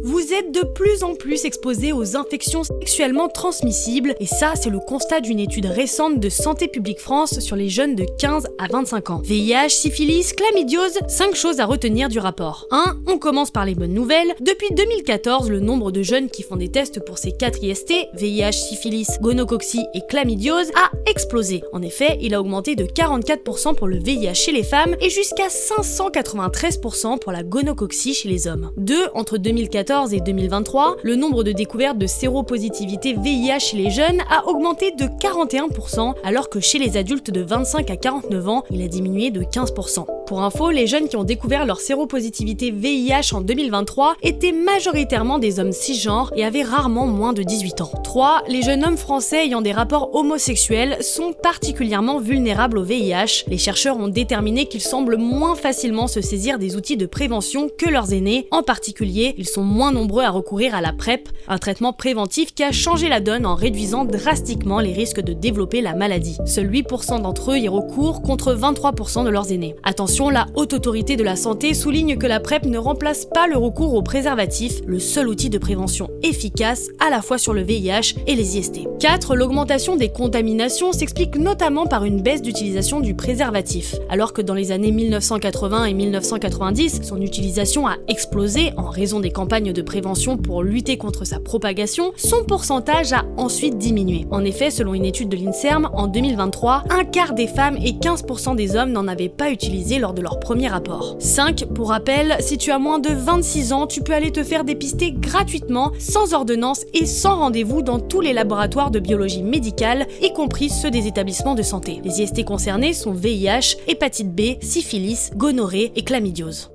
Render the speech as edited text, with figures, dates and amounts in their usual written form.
Vous êtes de plus en plus exposés aux infections sexuellement transmissibles et ça, c'est le constat d'une étude récente de Santé publique France sur les jeunes de 15 à 25 ans. VIH, syphilis, chlamydiose, 5 choses à retenir du rapport. 1. On commence par les bonnes nouvelles. Depuis 2014, le nombre de jeunes qui font des tests pour ces 4 IST, VIH, syphilis, gonococcie et chlamydiose, a explosé. En effet, il a augmenté de 44% pour le VIH chez les femmes et jusqu'à 593% pour la gonococcie chez les hommes. 2. Entre 2014 et 2023, le nombre de découvertes de séropositivité VIH chez les jeunes a augmenté de 41%, alors que chez les adultes de 25 à 49 ans, il a diminué de 15%. Pour info, les jeunes qui ont découvert leur séropositivité VIH en 2023 étaient majoritairement des hommes cisgenres et avaient rarement moins de 18 ans. 3. Les jeunes hommes français ayant des rapports homosexuels sont particulièrement vulnérables au VIH. Les chercheurs ont déterminé qu'ils semblent moins facilement se saisir des outils de prévention que leurs aînés. En particulier, ils sont moins nombreux à recourir à la PrEP, un traitement préventif qui a changé la donne en réduisant drastiquement les risques de développer la maladie. Seuls 8% d'entre eux y recourent contre 23% de leurs aînés. Attention, la Haute Autorité de la Santé souligne que la PrEP ne remplace pas le recours au préservatif, le seul outil de prévention efficace à la fois sur le VIH et les IST. 4. L'augmentation des contaminations s'explique notamment par une baisse d'utilisation du préservatif. Alors que dans les années 1980 et 1990, son utilisation a explosé en raison des campagnes de prévention pour lutter contre sa propagation, son pourcentage a ensuite diminué. En effet, selon une étude de l'INSERM, en 2023, un quart des femmes et 15% des hommes n'en avaient pas utilisé lors de leur premier rapport. 5. Pour rappel, si tu as moins de 26 ans, tu peux aller te faire dépister gratuitement, sans ordonnance et sans rendez-vous dans tous les laboratoires de biologie médicale, y compris ceux des établissements de santé. Les IST concernés sont VIH, hépatite B, syphilis, gonorrhée et chlamydiose.